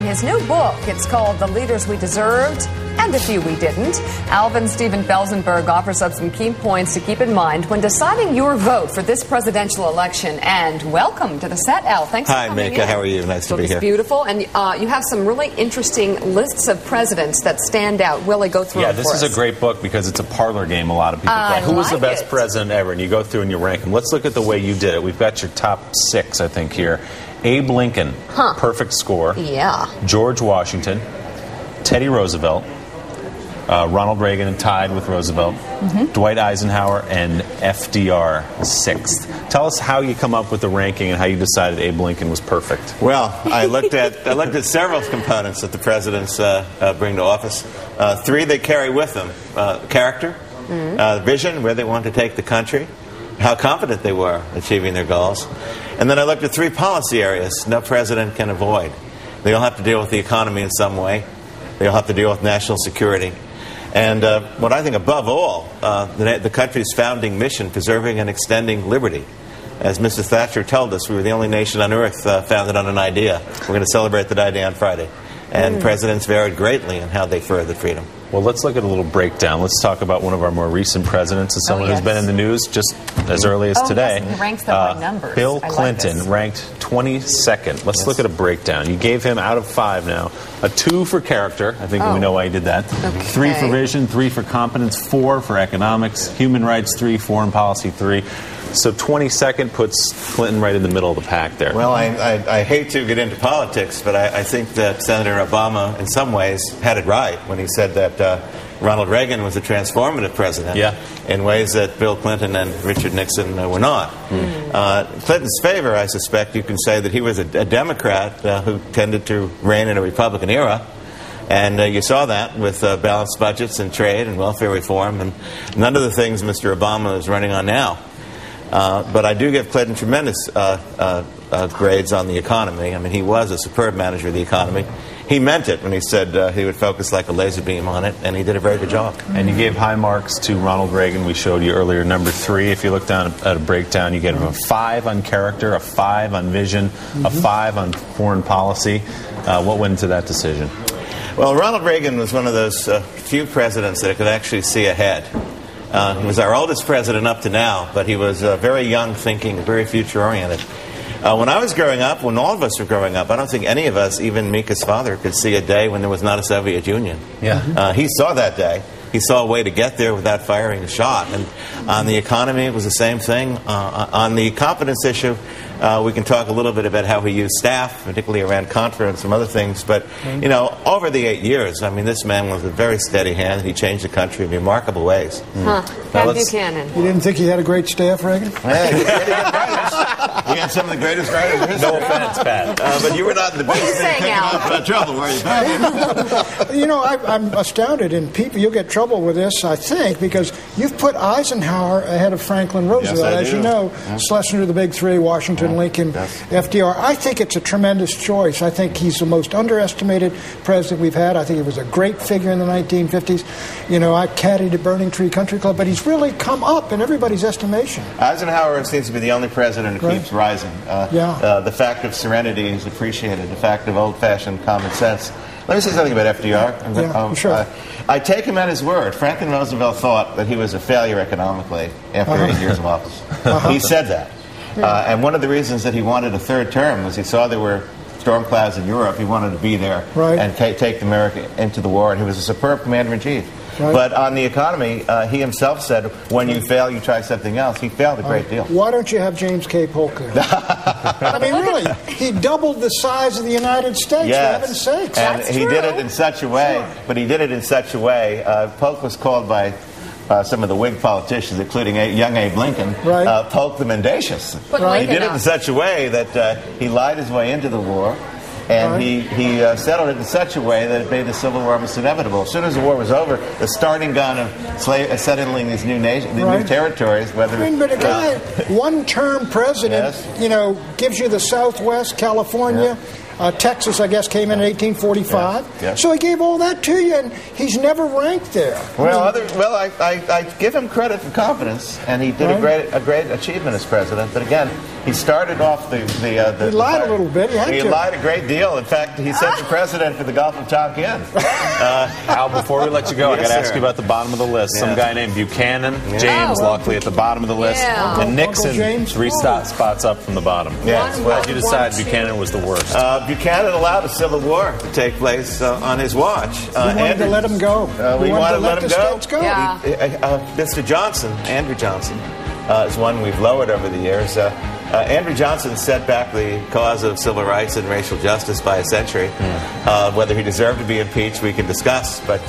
His new book, it's called The Leaders We Deserved and a Few We Didn't. Alvin Stephen Felzenberg offers up some key points to keep in mind when deciding your vote for this presidential election. And welcome to the set, Al. Thanks for coming in. Hi, Mika. How are you? Nice to be here. It's beautiful. And you have some really interesting lists of presidents that stand out. Willie, go through them for us. Yeah, this is a great book because it's a parlor game. A lot of people play. Who was the best president ever? And you go through and you rank them. Let's look at the way you did it. We've got your top 6, I think, here. Abe Lincoln, perfect score. Yeah. George Washington, Teddy Roosevelt, Ronald Reagan tied with Roosevelt, Dwight Eisenhower, and FDR 6th. Tell us how you come up with the ranking and how you decided Abe Lincoln was perfect. Well, I looked at several components that the presidents bring to office. 3 they carry with them: character, vision, where they want to take the country, how confident they were achieving their goals. And then I looked at 3 policy areas no president can avoid. They all have to deal with the economy in some way. They all have to deal with national security. And what I think above all, the country's founding mission, preserving and extending liberty. As Mrs. Thatcher told us, we were the only nation on earth founded on an idea. We're going to celebrate that idea on Friday. And presidents varied greatly in how they furthered freedom. Well, let's look at a little breakdown. Let's talk about one of our more recent presidents, as someone who's been in the news just as early as today. Yes, he ranks them by numbers. Bill Clinton ranked 22nd. Let's look at a breakdown. You gave him, out of 5 now, a 2 for character. I think we know why you did that. 3 for vision, 3 for competence, 4 for economics, human rights 3, foreign policy 3. So 22nd puts Clinton right in the middle of the pack there. Well, I hate to get into politics, but I think that Senator Obama, in some ways, had it right when he said that Ronald Reagan was a transformative president in ways that Bill Clinton and Richard Nixon were not. Clinton's favor, I suspect you can say that he was a Democrat who tended to reign in a Republican era. And you saw that with balanced budgets and trade and welfare reform and none of the things Mr. Obama is running on now. But I do give Clinton tremendous grades on the economy. I mean, he was a superb manager of the economy. He meant it when he said he would focus like a laser beam on it, and he did a very good job. And you gave high marks to Ronald Reagan. We showed you earlier number 3. If you look down at a breakdown, you get him a 5 on character, a 5 on vision, a 5 on foreign policy. What went into that decision? Well, Ronald Reagan was one of those few presidents that could actually see ahead. He was our oldest president up to now, but he was very young thinking, very future-oriented. When I was growing up, when all of us were growing up, I don't think any of us, even Mika's father, could see a day when there was not a Soviet Union. He saw that day. He saw a way to get there without firing a shot. And on the economy, it was the same thing. On the competence issue, we can talk a little bit about how he used staff, particularly around Contra and some other things. But, you know, over the 8 years, I mean, this man was a very steady hand. He changed the country in remarkable ways. Pat Buchanan. You didn't think he had a great staff, Reagan? He had some of the greatest writers in history. No offense, Pat. But you were not in the business of picking up trouble, were you, Pat? You know, I'm astounded, and people, you'll get trouble with this, I think, because you've put Eisenhower ahead of Franklin Roosevelt. As you know, Schlesinger, the big 3, Washington, Lincoln, FDR. I think it's a tremendous choice. I think he's the most underestimated president we've had. I think he was a great figure in the 1950s. You know, I caddied at Burning Tree Country Club, but he's really come up in everybody's estimation. Eisenhower seems to be the only president who keeps rising. The fact of serenity is appreciated, the fact of old-fashioned common sense. Let me say something about FDR. Sure. I take him at his word. Franklin Roosevelt thought that he was a failure economically after 8 years of office. He said that. And one of the reasons that he wanted a 3rd term was he saw there were storm clouds in Europe. He wanted to be there and take America into the war. And he was a superb commander-in-chief. But on the economy, he himself said, when you fail, you try something else. He failed a great deal. Why don't you have James K. Polk there? I mean, really, he doubled the size of the United States, for heaven's sakes. And he did it in such a way, but he did it in such a way, Polk was called by some of the Whig politicians, including young Abe Lincoln, Polk the Mendacious. He did it in such a way that he lied his way into the war. And he settled it in such a way that it made the Civil War almost inevitable. As soon as the war was over, the starting gun of settling these new nations, new territories, whether... I mean, but a guy, one-term president, you know, gives you the Southwest, California, Texas, I guess, came in 1845. So he gave all that to you, and he's never ranked there. Well, I give him credit for competence, and he did a great achievement as president. But again, he started off the he lied a little bit. He lied a great deal. In fact, he sent the president to the Gulf of Tonkin. Al, before we let you go, I got to ask you about the bottom of the list. Some guy named Buchanan, James Lockley at the bottom of the list, and Nixon 3 spots up from the bottom. Yes. Well, you decided Buchanan was the worst. Buchanan allowed a civil war to take place on his watch. We wanted to let him go. We wanted to let him go. Yeah. Mr. Johnson, Andrew Johnson, is one we've lowered over the years. Andrew Johnson set back the cause of civil rights and racial justice by a century. Whether he deserved to be impeached, we can discuss, but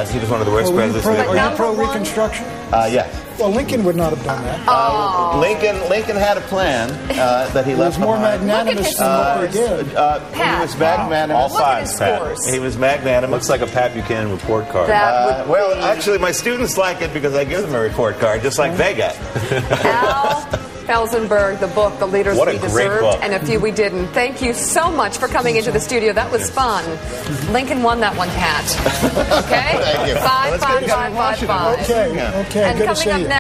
he was one of the worst presidents. Are you pro-Reconstruction? Yes. Well, Lincoln would not have done that. Lincoln had a plan that he left more behind. magnanimous than what we did. He was magnanimous. All 5, Pat. He was magnanimous. Looks like a Pat Buchanan report card. Well, actually, my students like it because I give them a report card, just like they get. Al Felzenberg, the book, The Leaders We Deserved, and a Few We Didn't. Thank you so much for coming into the studio. That was fun. Lincoln won that one, Pat. Okay? Thank you. 5, 5, 5, 5, 5. Okay, And good to coming see up you. next.